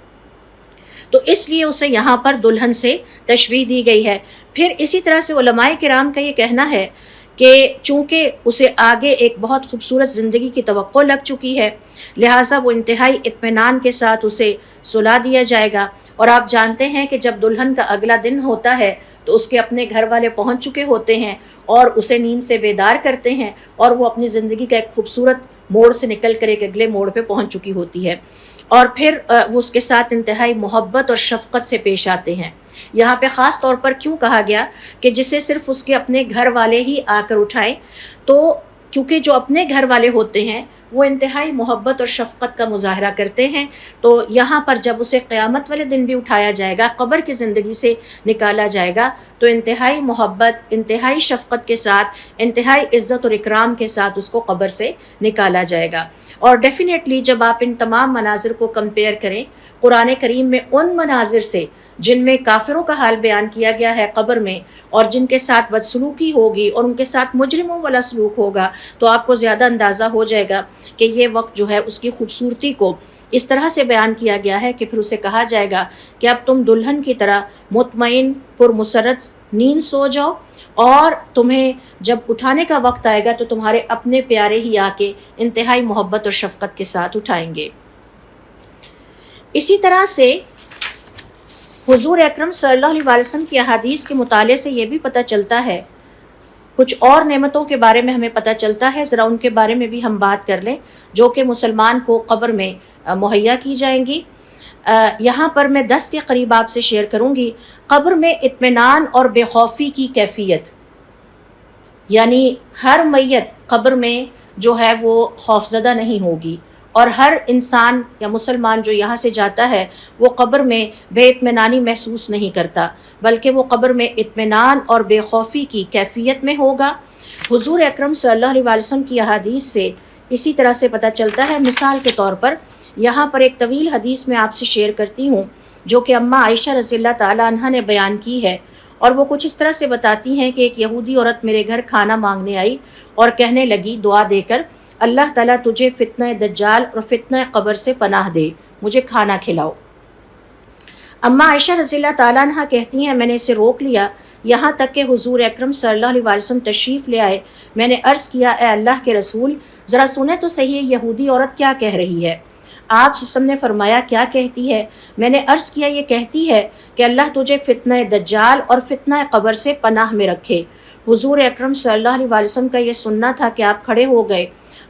تو اس لیے اسے یہاں پر دلہن سے تشبیہ دی گئی ہے۔ پھر اسی طرح سے علماء کرام کا یہ کہنا ہے کہ چونکہ اسے آگے ایک بہت خوبصورت زندگی کی توقع لگ چکی ہے، لہٰذا وہ انتہائی اطمینان کے ساتھ اسے سلا دیا جائے گا۔ اور آپ جانتے ہیں کہ جب دلہن کا اگلا دن ہوتا ہے تو اس کے اپنے گھر والے پہنچ چکے ہوتے ہیں اور اسے نیند سے بیدار کرتے ہیں، اور وہ اپنی زندگی کا ایک خوبصورت موڑ سے نکل کر ایک اگلے موڑ پہ پہنچ چکی ہوتی ہے، اور پھر وہ اس کے ساتھ انتہائی محبت اور شفقت سے پیش آتے ہیں۔ یہاں پہ خاص طور پر کیوں کہا گیا کہ جسے صرف اس کے اپنے گھر والے ہی آ کر اٹھائیں، تو کیونکہ جو اپنے گھر والے ہوتے ہیں وہ انتہائی محبت اور شفقت کا مظاہرہ کرتے ہیں، تو یہاں پر جب اسے قیامت والے دن بھی اٹھایا جائے گا، قبر کی زندگی سے نکالا جائے گا، تو انتہائی محبت، انتہائی شفقت کے ساتھ، انتہائی عزت اور اکرام کے ساتھ اس کو قبر سے نکالا جائے گا۔ اور ڈیفینیٹلی جب آپ ان تمام مناظر کو کمپیئر کریں قرآن کریم میں ان مناظر سے جن میں کافروں کا حال بیان کیا گیا ہے قبر میں، اور جن کے ساتھ بدسلوکی ہوگی اور ان کے ساتھ مجرموں والا سلوک ہوگا، تو آپ کو زیادہ اندازہ ہو جائے گا کہ یہ وقت جو ہے اس کی خوبصورتی کو اس طرح سے بیان کیا گیا ہے کہ پھر اسے کہا جائے گا کہ اب تم دلہن کی طرح مطمئن پرمسرت نیند سو جاؤ، اور تمہیں جب اٹھانے کا وقت آئے گا تو تمہارے اپنے پیارے ہی آ کے انتہائی محبت اور شفقت کے ساتھ اٹھائیں گے۔ اسی طرح سے حضور اکرم صلی اللہ علیہ وسلم کی احادیث کے مطالعے سے یہ بھی پتہ چلتا ہے، کچھ اور نعمتوں کے بارے میں ہمیں پتہ چلتا ہے، ذرا ان کے بارے میں بھی ہم بات کر لیں جو کہ مسلمان کو قبر میں مہیا کی جائیں گی۔ یہاں پر میں 10 کے قریب آپ سے شیئر کروں گی۔ قبر میں اطمینان اور بے خوفی کی کیفیت، یعنی ہر میت قبر میں جو ہے وہ خوفزدہ نہیں ہوگی، اور ہر انسان یا مسلمان جو یہاں سے جاتا ہے وہ قبر میں بے اطمینانی محسوس نہیں کرتا، بلکہ وہ قبر میں اطمینان اور بے خوفی کی کیفیت میں ہوگا۔ حضور اکرم صلی اللہ علیہ وسلم کی احادیث سے اسی طرح سے پتہ چلتا ہے۔ مثال کے طور پر یہاں پر ایک طویل حدیث میں آپ سے شیئر کرتی ہوں جو کہ اماں عائشہ رضی اللہ تعالیٰ عنہ نے بیان کی ہے، اور وہ کچھ اس طرح سے بتاتی ہیں کہ ایک یہودی عورت میرے گھر کھانا مانگنے آئی اور کہنے لگی دعا دے کر، اللہ تعالیٰ تجھے فتنہ دجال اور فتنہ قبر سے پناہ دے، مجھے کھانا کھلاؤ۔ اماں عائشہ رضی اللہ تعالیٰ عنہ کہتی ہیں میں نے اسے روک لیا، یہاں تک کہ حضور اکرم صلی اللہ علیہ وسلم تشریف لے آئے۔ میں نے عرض کیا اے اللہ کے رسول، ذرا سنیں تو صحیح یہودی عورت کیا کہہ رہی ہے۔ آپ صلی اللہ علیہ وسلم نے فرمایا کیا کہتی ہے؟ میں نے عرض کیا یہ کہتی ہے کہ اللہ تجھے فتنہ دجال اور فتنہ قبر سے پناہ میں رکھے۔ حضور اکرم صلی اللہ علیہ وسلم کا یہ سننا تھا کہ آپ کھڑے ہو گئے،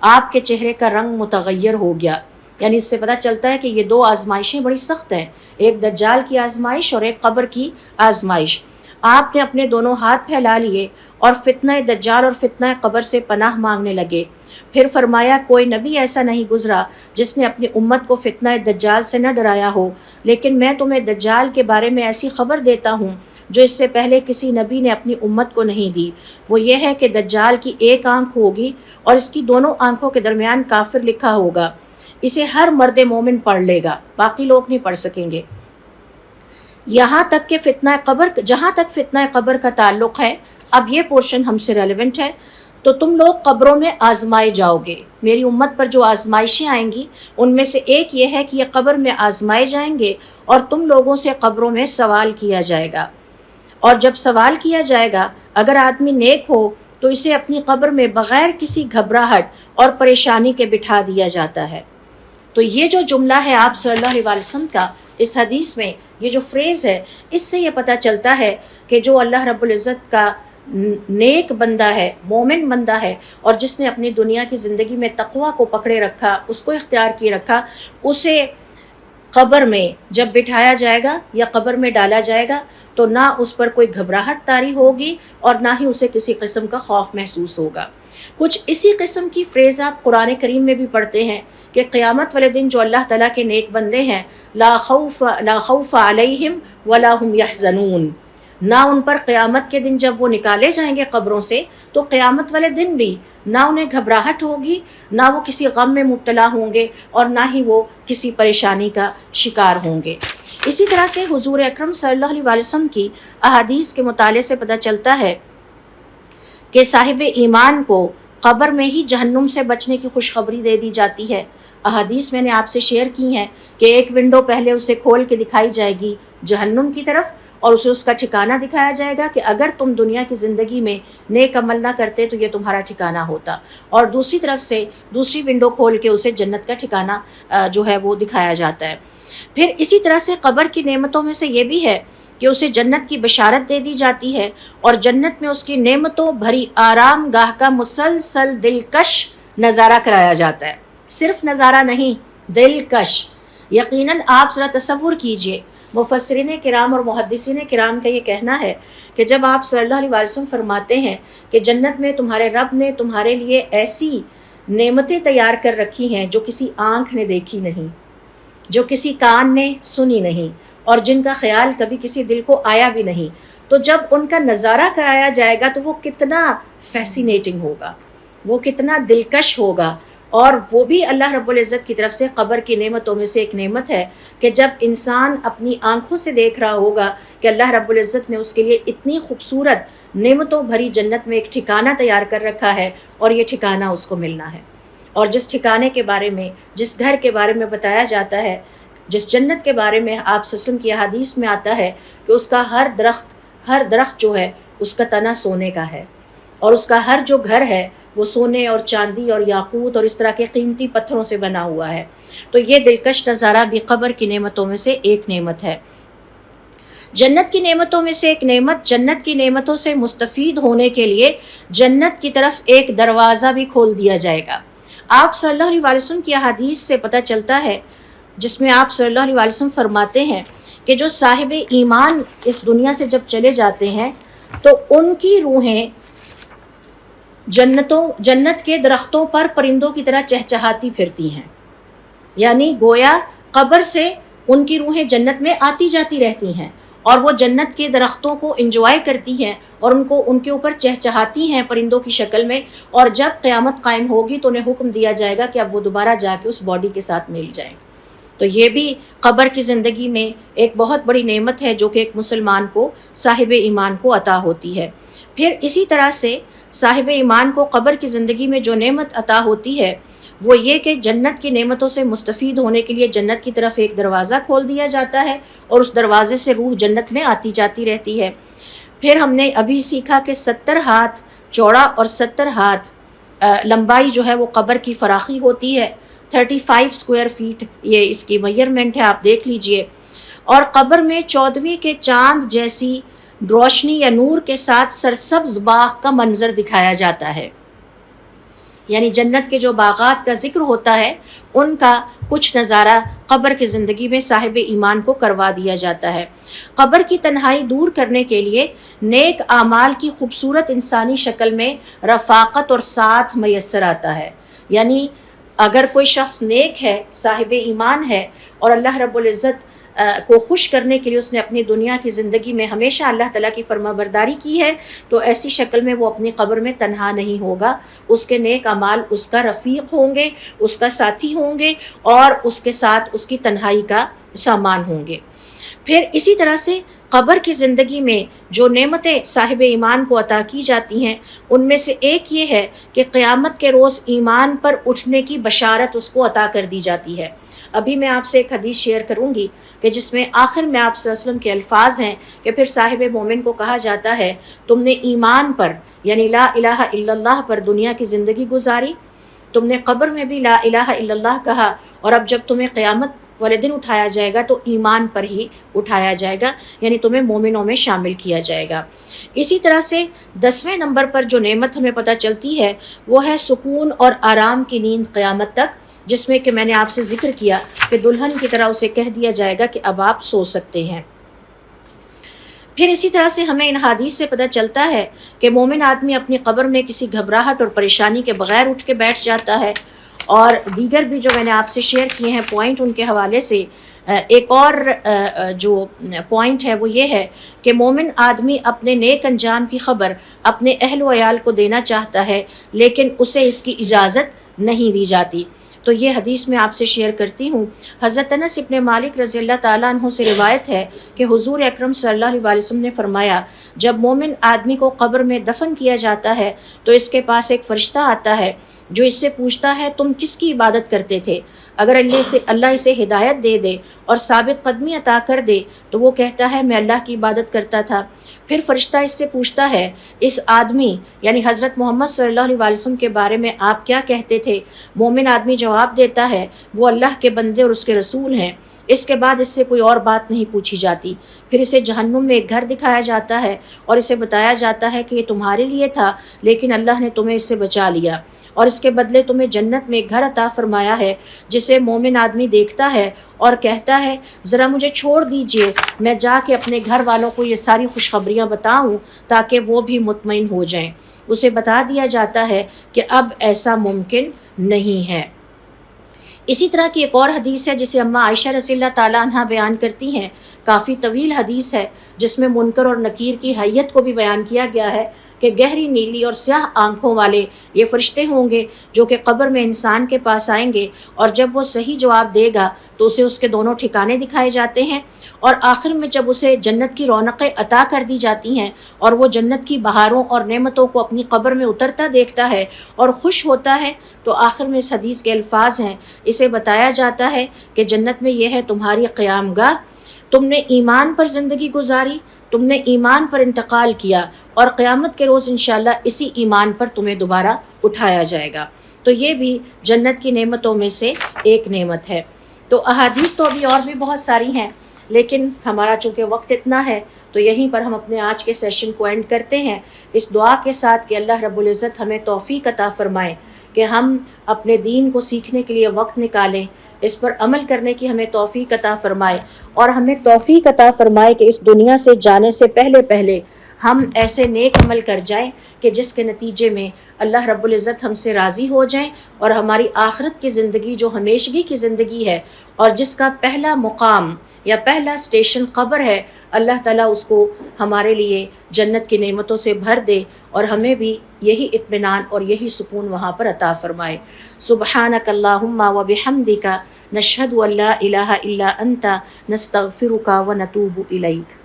آپ کے چہرے کا رنگ متغیر ہو گیا۔ یعنی اس سے پتہ چلتا ہے کہ یہ دو آزمائشیں بڑی سخت ہیں، ایک دجال کی آزمائش اور ایک قبر کی آزمائش۔ آپ نے اپنے دونوں ہاتھ پھیلا لیے اور فتنہ دجال اور فتنہ قبر سے پناہ مانگنے لگے۔ پھر فرمایا کوئی نبی ایسا نہیں گزرا جس نے اپنی امت کو فتنہ دجال سے نہ ڈرایا ہو، لیکن میں تمہیں دجال کے بارے میں ایسی خبر دیتا ہوں جو اس سے پہلے کسی نبی نے اپنی امت کو نہیں دی۔ وہ یہ ہے کہ دجال کی ایک آنکھ ہوگی اور اس کی دونوں آنکھوں کے درمیان کافر لکھا ہوگا، اسے ہر مرد مومن پڑھ لے گا، باقی لوگ نہیں پڑھ سکیں گے۔ جہاں تک فتنہ قبر کا تعلق ہے، اب یہ پورشن ہم سے ریلیونٹ ہے، تو تم لوگ قبروں میں آزمائے جاؤ گے۔ میری امت پر جو آزمائشیں آئیں گی ان میں سے ایک یہ ہے کہ یہ قبر میں آزمائے جائیں گے، اور تم لوگوں سے قبروں میں سوال کیا جائے گا۔ اور جب سوال کیا جائے گا، اگر آدمی نیک ہو تو اسے اپنی قبر میں بغیر کسی گھبراہٹ اور پریشانی کے بٹھا دیا جاتا ہے۔ تو یہ جو جملہ ہے آپ صلی اللہ علیہ وسلم کا اس حدیث میں، یہ جو فریز ہے، اس سے یہ پتہ چلتا ہے کہ جو اللہ رب العزت کا نیک بندہ ہے، مومن بندہ ہے، اور جس نے اپنی دنیا کی زندگی میں تقوی کو پکڑے رکھا، اس کو اختیار کیے رکھا، اسے قبر میں جب بٹھایا جائے گا یا قبر میں ڈالا جائے گا تو نہ اس پر کوئی گھبراہٹ طاری ہوگی اور نہ ہی اسے کسی قسم کا خوف محسوس ہوگا۔ کچھ اسی قسم کی فریز آپ قرآن کریم میں بھی پڑھتے ہیں کہ قیامت والے دن جو اللہ تعالیٰ کے نیک بندے ہیں، لا خوف علیہم ولا ہم یحزنون، نہ ان پر قیامت کے دن جب وہ نکالے جائیں گے قبروں سے تو قیامت والے دن بھی نہ انہیں گھبراہٹ ہوگی، نہ وہ کسی غم میں مبتلا ہوں گے، اور نہ ہی وہ کسی پریشانی کا شکار ہوں گے۔ اسی طرح سے حضور اکرم صلی اللہ علیہ وسلم کی احادیث کے مطالعے سے پتہ چلتا ہے کہ صاحب ایمان کو قبر میں ہی جہنم سے بچنے کی خوشخبری دے دی جاتی ہے۔ احادیث میں نے آپ سے شیئر کی ہیں کہ ایک ونڈو پہلے اسے کھول کے دکھائی جائے گی جہنم کی طرف، اور اسے اس کا ٹھکانہ دکھایا جائے گا کہ اگر تم دنیا کی زندگی میں نیک عمل نہ کرتے تو یہ تمہارا ٹھکانہ ہوتا، اور دوسری طرف سے دوسری ونڈو کھول کے اسے جنت کا ٹھکانہ جو ہے وہ دکھایا جاتا ہے۔ پھر اسی طرح سے قبر کی نعمتوں میں سے یہ بھی ہے کہ اسے جنت کی بشارت دے دی جاتی ہے، اور جنت میں اس کی نعمتوں بھری آرام گاہ کا مسلسل دلکش نظارہ کرایا جاتا ہے، صرف نظارہ نہیں، دلکش۔ یقیناً آپ ذرا تصور کیجئے، مفسرین کرام اور محدثین کرام کا یہ کہنا ہے کہ جب آپ صلی اللہ علیہ وسلم فرماتے ہیں کہ جنت میں تمہارے رب نے تمہارے لیے ایسی نعمتیں تیار کر رکھی ہیں جو کسی آنکھ نے دیکھی نہیں، جو کسی کان نے سنی نہیں، اور جن کا خیال کبھی کسی دل کو آیا بھی نہیں، تو جب ان کا نظارہ کرایا جائے گا تو وہ کتنا فیسینیٹنگ ہوگا، وہ کتنا دلکش ہوگا۔ اور وہ بھی اللہ رب العزت کی طرف سے قبر کی نعمتوں میں سے ایک نعمت ہے کہ جب انسان اپنی آنکھوں سے دیکھ رہا ہوگا کہ اللہ رب العزت نے اس کے لیے اتنی خوبصورت نعمتوں بھری جنت میں ایک ٹھکانہ تیار کر رکھا ہے، اور یہ ٹھکانہ اس کو ملنا ہے۔ اور جس ٹھکانے کے بارے میں، جس گھر کے بارے میں بتایا جاتا ہے، جس جنت کے بارے میں آپ صلی اللہ علیہ وسلم کی احادیث میں آتا ہے کہ اس کا ہر درخت جو ہے اس کا تنا سونے کا ہے، اور اس کا ہر جو گھر ہے وہ سونے اور چاندی اور یاقوت اور اس طرح کے قیمتی پتھروں سے بنا ہوا ہے۔ تو یہ دلکش نظارہ بھی قبر کی نعمتوں میں سے ایک نعمت ہے۔ جنت کی نعمتوں میں سے ایک نعمت، جنت کی نعمتوں سے مستفید ہونے کے لیے جنت کی طرف ایک دروازہ بھی کھول دیا جائے گا۔ آپ صلی اللہ علیہ وسلم کی احادیث سے پتہ چلتا ہے، جس میں آپ صلی اللہ علیہ وسلم فرماتے ہیں کہ جو صاحب ایمان اس دنیا سے جب چلے جاتے ہیں تو ان کی روحیں جنت کے درختوں پر پرندوں کی طرح چہچہاتی پھرتی ہیں، یعنی گویا قبر سے ان کی روحیں جنت میں آتی جاتی رہتی ہیں، اور وہ جنت کے درختوں کو انجوائے کرتی ہیں اور ان کے اوپر چہچہاتی ہیں پرندوں کی شکل میں، اور جب قیامت قائم ہوگی تو انہیں حکم دیا جائے گا کہ اب وہ دوبارہ جا کے اس باڈی کے ساتھ مل جائیں۔ تو یہ بھی قبر کی زندگی میں ایک بہت بڑی نعمت ہے جو کہ ایک مسلمان کو، صاحب ایمان کو عطا ہوتی ہے۔ پھر اسی طرح سے صاحب ایمان کو قبر کی زندگی میں جو نعمت عطا ہوتی ہے وہ یہ کہ جنت کی نعمتوں سے مستفید ہونے کے لیے جنت کی طرف ایک دروازہ کھول دیا جاتا ہے، اور اس دروازے سے روح جنت میں آتی جاتی رہتی ہے۔ پھر ہم نے ابھی سیکھا کہ 70 ہاتھ چوڑا اور 70 ہاتھ لمبائی جو ہے وہ قبر کی فراخی ہوتی ہے، 35 اسکوائر فیٹ یہ اس کی میئرمنٹ ہے، آپ دیکھ لیجئے۔ اور قبر میں 14ویں کے چاند جیسی روشنی یا نور کے ساتھ سرسبز باغ کا منظر دکھایا جاتا ہے، یعنی جنت کے جو باغات کا ذکر ہوتا ہے ان کا کچھ نظارہ قبر کی زندگی میں صاحب ایمان کو کروا دیا جاتا ہے۔ قبر کی تنہائی دور کرنے کے لیے نیک اعمال کی خوبصورت انسانی شکل میں رفاقت اور ساتھ میسر آتا ہے، یعنی اگر کوئی شخص نیک ہے، صاحب ایمان ہے، اور اللہ رب العزت کو خوش کرنے کے لیے اس نے اپنی دنیا کی زندگی میں ہمیشہ اللہ تعالیٰ کی فرما برداری کی ہے، تو ایسی شکل میں وہ اپنی قبر میں تنہا نہیں ہوگا، اس کے نیک اعمال اس کا رفیق ہوں گے، اس کا ساتھی ہوں گے، اور اس کے ساتھ اس کی تنہائی کا سامان ہوں گے۔ پھر اسی طرح سے قبر کی زندگی میں جو نعمتیں صاحب ایمان کو عطا کی جاتی ہیں ان میں سے ایک یہ ہے کہ قیامت کے روز ایمان پر اٹھنے کی بشارت اس کو عطا کر دی جاتی ہے۔ ابھی میں آپ سے ایک حدیث شیئر کروں گی کہ جس میں آخر میں آپ صلی اللہ علیہ وسلم کے الفاظ ہیں کہ پھر صاحب مومن کو کہا جاتا ہے تم نے ایمان پر یعنی لا الہ الا اللہ پر دنیا کی زندگی گزاری، تم نے قبر میں بھی لا الہ الا اللہ کہا، اور اب جب تمہیں قیامت والے دن اٹھایا جائے گا تو ایمان پر ہی اٹھایا جائے گا، یعنی تمہیں مومنوں میں شامل کیا جائے گا۔ اسی طرح سے 10ویں نمبر پر جو نعمت ہمیں پتہ چلتی ہے وہ ہے سکون اور آرام کی نیند قیامت تک، جس میں کہ میں نے آپ سے ذکر کیا کہ دلہن کی طرح اسے کہہ دیا جائے گا کہ اب آپ سو سکتے ہیں۔ پھر اسی طرح سے ہمیں ان حدیث سے پتہ چلتا ہے کہ مومن آدمی اپنی قبر میں کسی گھبراہٹ اور پریشانی کے بغیر اٹھ کے بیٹھ جاتا ہے، اور دیگر بھی جو میں نے آپ سے شیئر کیے ہیں پوائنٹ، ان کے حوالے سے ایک اور جو پوائنٹ ہے وہ یہ ہے کہ مومن آدمی اپنے نیک انجام کی خبر اپنے اہل و عیال کو دینا چاہتا ہے، لیکن اسے اس کی اجازت نہیں دی جاتی۔ تو یہ حدیث میں آپ سے شیئر کرتی ہوں۔ حضرت انس ابن مالک رضی اللہ تعالیٰ عنہ سے روایت ہے کہ حضور اکرم صلی اللہ علیہ وسلم نے فرمایا جب مومن آدمی کو قبر میں دفن کیا جاتا ہے تو اس کے پاس ایک فرشتہ آتا ہے جو اس سے پوچھتا ہے تم کس کی عبادت کرتے تھے؟ اگر اللہ اسے ہدایت دے دے اور ثابت قدمی عطا کر دے تو وہ کہتا ہے میں اللہ کی عبادت کرتا تھا۔ پھر فرشتہ اس سے پوچھتا ہے اس آدمی یعنی حضرت محمد صلی اللہ علیہ وسلم کے بارے میں آپ کیا کہتے تھے؟ مومن آدمی جواب دیتا ہے وہ اللہ کے بندے اور اس کے رسول ہیں۔ اس کے بعد اس سے کوئی اور بات نہیں پوچھی جاتی۔ پھر اسے جہنم میں ایک گھر دکھایا جاتا ہے اور اسے بتایا جاتا ہے کہ یہ تمہارے لیے تھا لیکن اللہ نے تمہیں اس سے بچا لیا، اور اس کے بدلے تمہیں جنت میں گھر عطا فرمایا ہے جسے مومن آدمی دیکھتا ہے اور کہتا ہے ذرا مجھے چھوڑ دیجئے، میں جا کے اپنے گھر والوں کو یہ ساری خوشخبریاں بتاؤں تاکہ وہ بھی مطمئن ہو جائیں۔ اسے بتا دیا جاتا ہے کہ اب ایسا ممکن نہیں ہے۔ اسی طرح کی ایک اور حدیث ہے جسے اماں عائشہ رضی اللہ تعالیٰ عنہ بیان کرتی ہیں، کافی طویل حدیث ہے جس میں منکر اور نکیر کی حیت کو بھی بیان کیا گیا ہے کہ گہری نیلی اور سیاہ آنکھوں والے یہ فرشتے ہوں گے جو کہ قبر میں انسان کے پاس آئیں گے، اور جب وہ صحیح جواب دے گا تو اسے اس کے دونوں ٹھکانے دکھائے جاتے ہیں، اور آخر میں جب اسے جنت کی رونقیں عطا کر دی جاتی ہیں اور وہ جنت کی بہاروں اور نعمتوں کو اپنی قبر میں اترتا دیکھتا ہے اور خوش ہوتا ہے، تو آخر میں اس حدیث کے الفاظ ہیں، اسے بتایا جاتا ہے کہ جنت میں یہ ہے تمہاری قیام گاہ، تم نے ایمان پر زندگی گزاری، تم نے ایمان پر انتقال کیا، اور قیامت کے روز انشاءاللہ اسی ایمان پر تمہیں دوبارہ اٹھایا جائے گا۔ تو یہ بھی جنت کی نعمتوں میں سے ایک نعمت ہے۔ تو احادیث تو ابھی اور بھی بہت ساری ہیں، لیکن ہمارا چونکہ وقت اتنا ہے تو یہیں پر ہم اپنے آج کے سیشن کو اینڈ کرتے ہیں، اس دعا کے ساتھ کہ اللہ رب العزت ہمیں توفیق عطا فرمائے کہ ہم اپنے دین کو سیکھنے کے لیے وقت نکالیں، اس پر عمل کرنے کی ہمیں توفیق عطا فرمائے، اور ہمیں توفیق عطا فرمائے کہ اس دنیا سے جانے سے پہلے ہم ایسے نیک عمل کر جائیں کہ جس کے نتیجے میں اللہ رب العزت ہم سے راضی ہو جائیں، اور ہماری آخرت کی زندگی جو ہمیشگی کی زندگی ہے اور جس کا پہلا مقام یا پہلا سٹیشن قبر ہے، اللہ تعالیٰ اس کو ہمارے لیے جنت کی نعمتوں سے بھر دے اور ہمیں بھی یہی اطمینان اور یہی سکون وہاں پر عطا فرمائے۔ سبحانک اللہم و بحمدک نشہد ان لا الہ الا انت نستغفرک و نتوب الیک۔